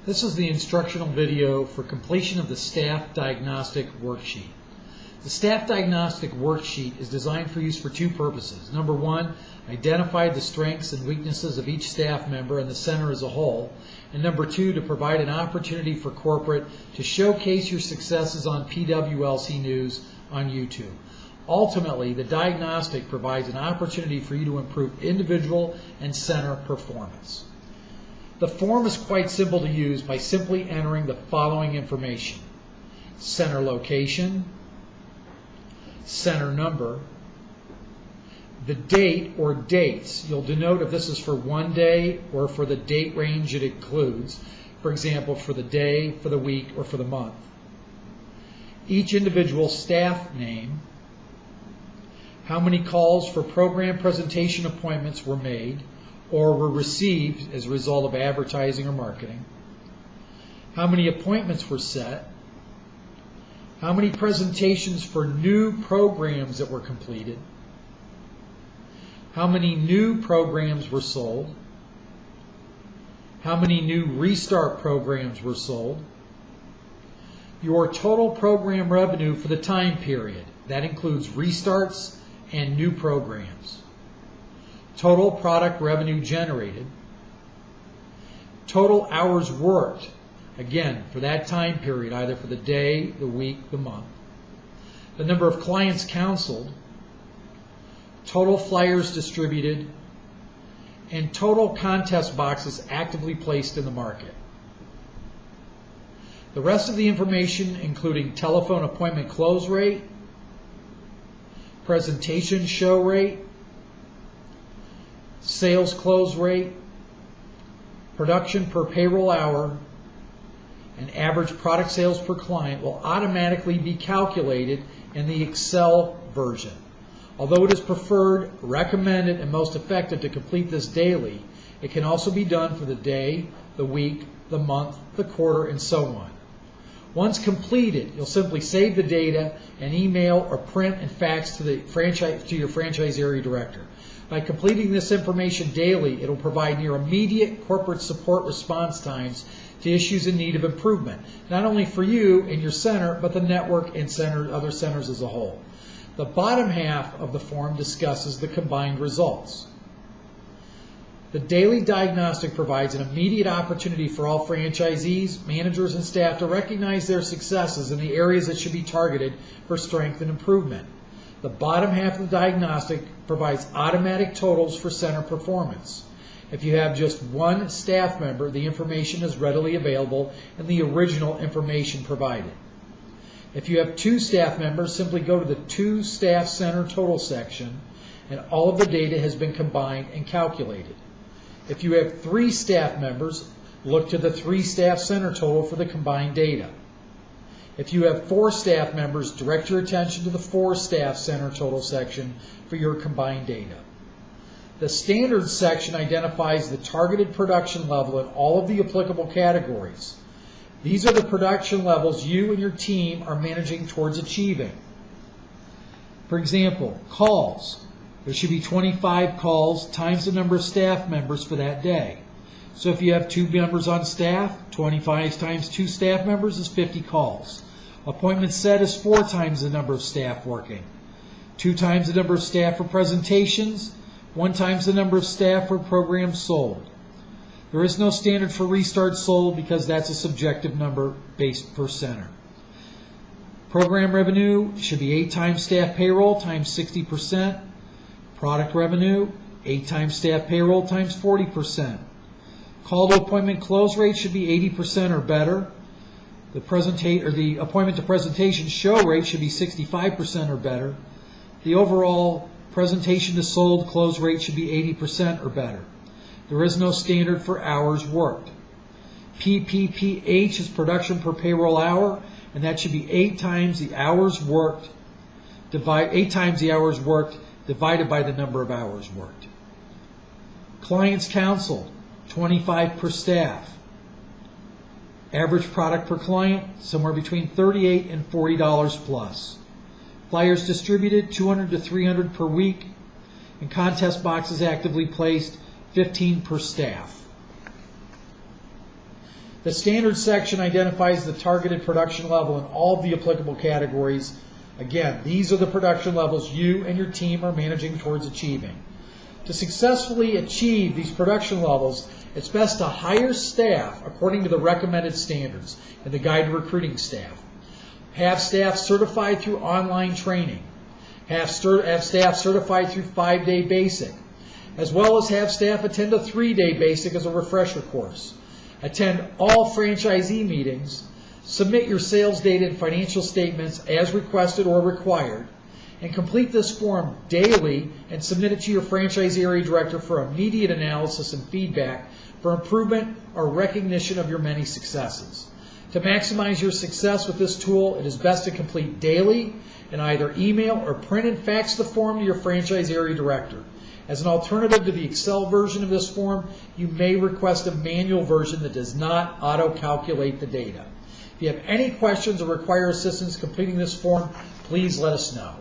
This is the instructional video for completion of the Staff Diagnostic Worksheet. The Staff Diagnostic Worksheet is designed for use for two purposes. Number one, identify the strengths and weaknesses of each staff member and the center as a whole. And number two, to provide an opportunity for corporate to showcase your successes on PWLC News on YouTube. Ultimately, the diagnostic provides an opportunity for you to improve individual and center performance. The form is quite simple to use by simply entering the following information: center location, center number, the date or dates. You'll denote if this is for one day or for the date range it includes, for example, for the day, for the week, or for the month. Each individual staff name, how many calls for program presentation appointments were made or were received as a result of advertising or marketing, how many appointments were set, how many presentations for new programs that were completed, how many new programs were sold, how many new restart programs were sold, your total program revenue for the time period. That includes restarts and new programs. Total product revenue generated, total hours worked, again, for that time period, either for the day, the week, the month, the number of clients counseled, total flyers distributed, and total contest boxes actively placed in the market. The rest of the information, including telephone appointment close rate, presentation show rate, sales close rate, production per payroll hour, and average product sales per client, will automatically be calculated in the Excel version. Although it is preferred, recommended, and most effective to complete this daily, it can also be done for the day, the week, the month, the quarter, and so on. Once completed, you'll simply save the data and email or print and fax to your franchise area director. By completing this information daily, it will provide near immediate corporate support response times to issues in need of improvement, not only for you and your center, but the network and other centers as a whole. The bottom half of the form discusses the combined results. The daily diagnostic provides an immediate opportunity for all franchisees, managers, and staff to recognize their successes in the areas that should be targeted for strength and improvement. The bottom half of the diagnostic provides automatic totals for center performance. If you have just one staff member, the information is readily available in the original information provided. If you have two staff members, simply go to the two staff center total section, and all of the data has been combined and calculated. If you have three staff members, look to the three staff center total for the combined data. If you have four staff members, direct your attention to the four staff center total section for your combined data. The standards section identifies the targeted production level in all of the applicable categories. These are the production levels you and your team are managing towards achieving. For example, calls. There should be 25 calls times the number of staff members for that day. So if you have 2 members on staff, 25 times 2 staff members is 50 calls. Appointment set is 4 times the number of staff working. 2 times the number of staff for presentations, 1 times the number of staff for programs sold. There is no standard for restart sold because that's a subjective number based per center. Program revenue should be 8 times staff payroll times 60%. Product revenue, 8 times staff payroll times 40%. Call to appointment close rate should be 80% or better. The appointment to presentation show rate should be 65% or better. The overall presentation to sold close rate should be 80% or better. There is no standard for hours worked. PPPH is production per payroll hour, and that should be 8 times the hours worked divided by the number of hours worked. Clients counseled, 25 per staff. Average product per client, somewhere between $38 and $40 plus. Flyers distributed, 200 to 300 per week. And contest boxes actively placed, 15 per staff. The standards section identifies the targeted production level in all of the applicable categories. Again, these are the production levels you and your team are managing towards achieving. To successfully achieve these production levels, it's best to hire staff according to the recommended standards in the Guide to Recruiting Staff. Have staff certified through online training. Have staff certified through 5-day basic, as well as have staff attend a 3-day basic as a refresher course. Attend all franchisee meetings. Submit your sales data and financial statements as requested or required, and complete this form daily and submit it to your franchise area director for immediate analysis and feedback for improvement or recognition of your many successes. To maximize your success with this tool, it is best to complete daily and either email or print and fax the form to your franchise area director. As an alternative to the Excel version of this form, you may request a manual version that does not auto-calculate the data. If you have any questions or require assistance completing this form, please let us know.